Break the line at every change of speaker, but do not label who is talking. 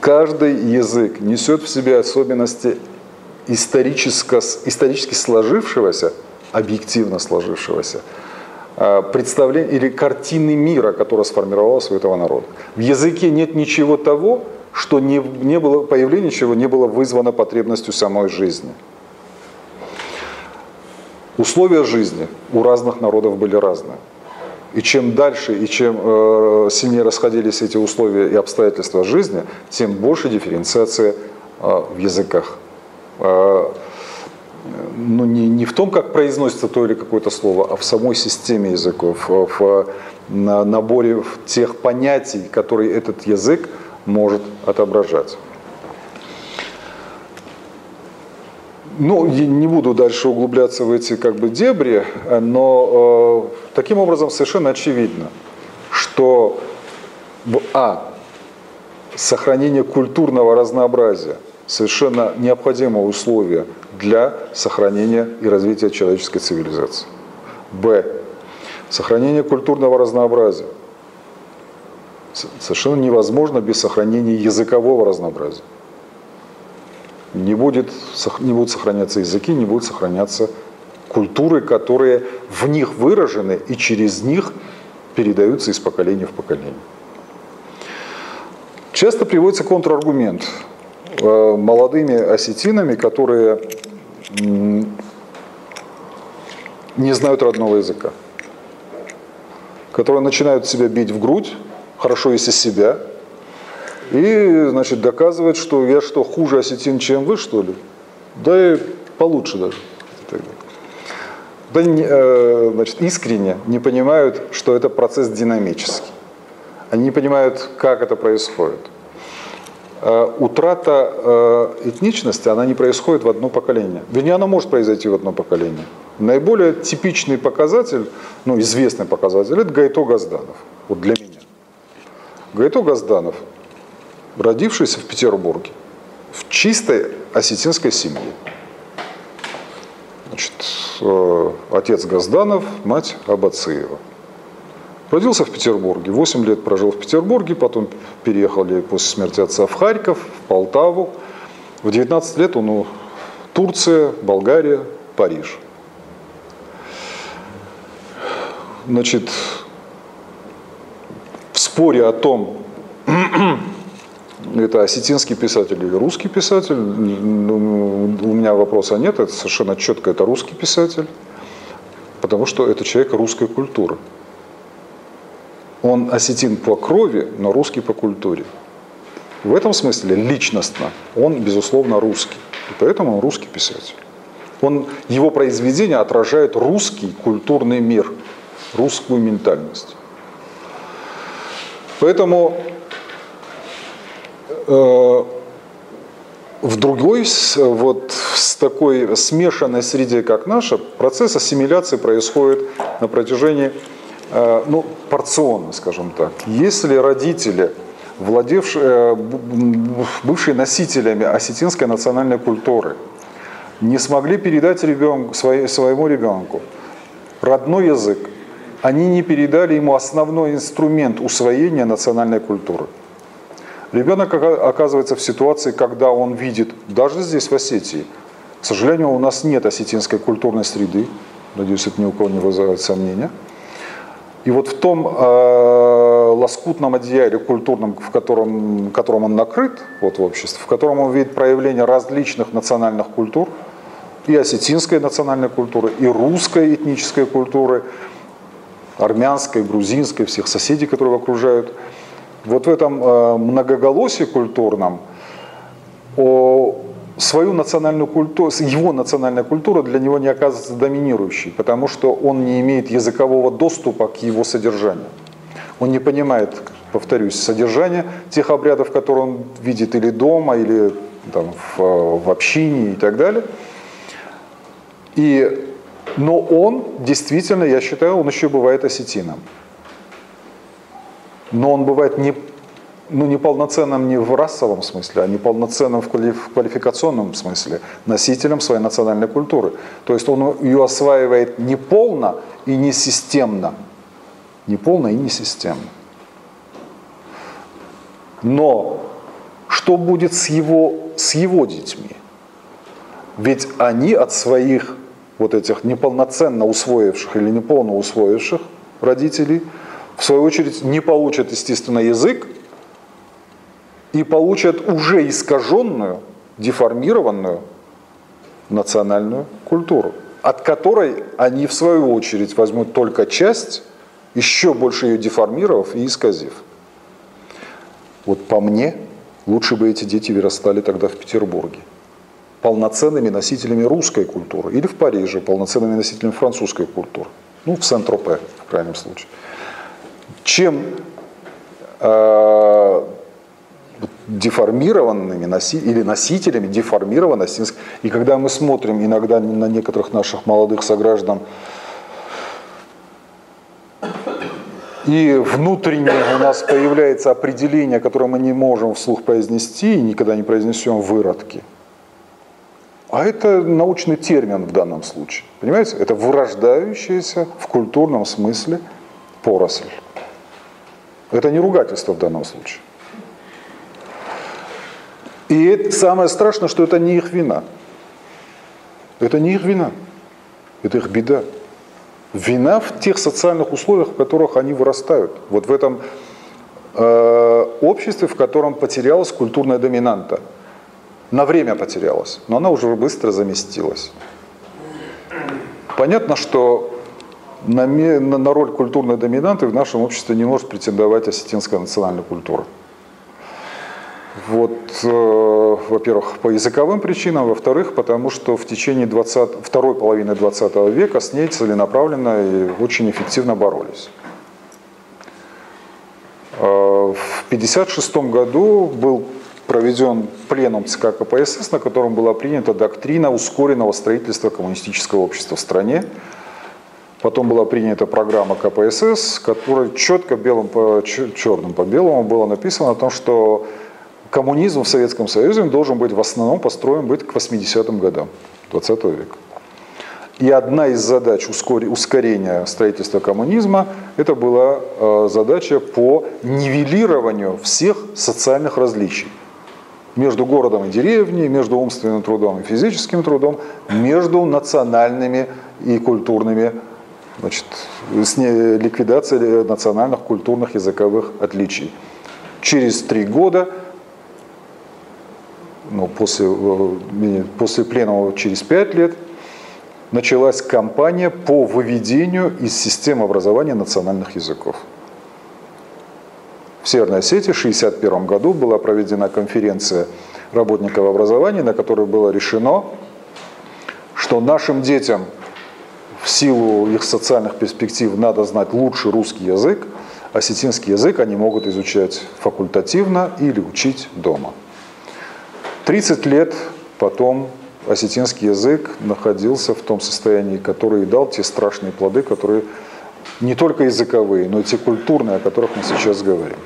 каждый язык несет в себе особенности исторически сложившегося, объективно сложившегося представления или картины мира, которая сформировалась у этого народа. В языке нет ничего того, что не было, появление чего не было вызвано потребностью самой жизни. Условия жизни у разных народов были разные. И чем дальше, и чем сильнее расходились эти условия и обстоятельства жизни, тем больше дифференциация в языках. Ну, не в том, как произносится то или какое-то слово, а в самой системе языков, в наборе тех понятий, которые этот язык может отображать. Ну, не буду дальше углубляться в эти дебри, но таким образом совершенно очевидно, что сохранение культурного разнообразия совершенно необходимое условие для сохранения и развития человеческой цивилизации. Сохранение культурного разнообразия совершенно невозможно без сохранения языкового разнообразия. Не будут сохраняться языки, не будут сохраняться культуры, которые в них выражены и через них передаются из поколения в поколение. Часто приводится контраргумент молодыми осетинами, которые не знают родного языка, которые начинают себя бить в грудь, хорошо если себя, и, значит, доказывать, что я что, хуже осетин, чем вы, что ли? Да и получше даже. Да, значит, искренне не понимают, что это процесс динамический. Они не понимают, как это происходит. Утрата этничности, она не происходит в одно поколение. Вернее, она может произойти в одно поколение. Наиболее типичный показатель, ну, известный показатель, это Гайто Газданов. Вот для меня. Гайто Газданов, родившийся в Петербурге, в чистой осетинской семье. Значит, отец Газданов, мать Абацеева. Родился в Петербурге, 8 лет прожил в Петербурге, потом переехали после смерти отца в Харьков, в Полтаву. В 19 лет он Турция, Болгария, Париж. Значит, в споре о том, это осетинский писатель или русский писатель, у меня вопроса нет, это совершенно четко, это русский писатель, потому что это человек русской культуры. Он осетин по крови, но русский по культуре. В этом смысле личностно он, безусловно, русский. И поэтому он русский писатель. Его произведения отражают русский культурный мир, русскую ментальность. Поэтому в другой, вот с такой смешанной среде, как наша, процесс ассимиляции происходит на протяжении, ну, порционно, скажем так. Если родители, бывшие носителями осетинской национальной культуры, не смогли передать своему ребенку родной язык, они не передали ему основной инструмент усвоения национальной культуры. Ребенок оказывается в ситуации, когда он видит, даже здесь, в Осетии, к сожалению, у нас нет осетинской культурной среды, надеюсь, это ни у кого не вызывает сомнения. И вот в том лоскутном одеяле культурном, которым он накрыт вот, в обществе, в котором он видит проявление различных национальных культур, и осетинской национальной культуры, и русской этнической культуры, армянской, грузинской, всех соседей, которые его окружают. Вот в этом многоголосии культурном свою национальную культуру, его национальная культура для него не оказывается доминирующей, потому что он не имеет языкового доступа к его содержанию. Он не понимает, повторюсь, содержание тех обрядов, которые он видит или дома, или там, в общине и так далее. Но он действительно, я считаю, он еще бывает осетином. Но он бывает не полноценным не в расовом смысле, а неполноценным в квалификационном смысле, носителем своей национальной культуры. То есть он ее осваивает не полно и не системно. Не полно и не системно. Но что будет с его детьми. Ведь они от своих вот этих неполноценно усвоивших или неполно усвоивших родителей, в свою очередь, не получат, естественно, язык и получат уже искаженную, деформированную национальную культуру, от которой они, в свою очередь, возьмут только часть, еще больше ее деформировав и исказив. Вот по мне, лучше бы эти дети вырастали тогда в Петербурге полноценными носителями русской культуры, или в Париже полноценными носителями французской культуры, ну, в Сен-Тропе, в крайнем случае, чем деформированными или носителями деформированной осетинской. И когда мы смотрим иногда на некоторых наших молодых сограждан, и внутренне у нас появляется определение, которое мы не можем вслух произнести и никогда не произнесем, выродки. А это научный термин в данном случае. Понимаете? Это вырождающаяся в культурном смысле поросль. Это не ругательство в данном случае. И самое страшное, что это не их вина. Это не их вина. Это их беда. Вина в тех социальных условиях, в которых они вырастают. Вот в этом обществе, в котором потерялась культурная доминанта. На время потерялась, но она уже быстро заместилась. Понятно, что на роль культурной доминанты в нашем обществе не может претендовать осетинская национальная культура. Вот, во-первых, по языковым причинам, во-вторых, потому что в течение второй половины 20 века с ней целенаправленно и очень эффективно боролись. В 1956 году был проведен пленум ЦК КПСС, на котором была принята доктрина ускоренного строительства коммунистического общества в стране. Потом была принята программа КПСС, которая четко черным по белому было написано о том, что коммунизм в Советском Союзе должен быть в основном построен быть к 80-м годам 20 века. И одна из задач ускорения строительства коммунизма, это была задача по нивелированию всех социальных различий. Между городом и деревней, между умственным трудом и физическим трудом, между национальными и культурными, значит, ликвидацией национальных, культурных, языковых отличий. Через 3 года, ну, после пленума через 5 лет, началась кампания по выведению из системы образования национальных языков. В Северной Осетии в 1961 году была проведена конференция работников образования, на которой было решено, что нашим детям в силу их социальных перспектив надо знать лучше русский язык, осетинский язык они могут изучать факультативно или учить дома. 30 лет потом осетинский язык находился в том состоянии, который дал те страшные плоды, которые не только языковые, но и те культурные, о которых мы сейчас говорим.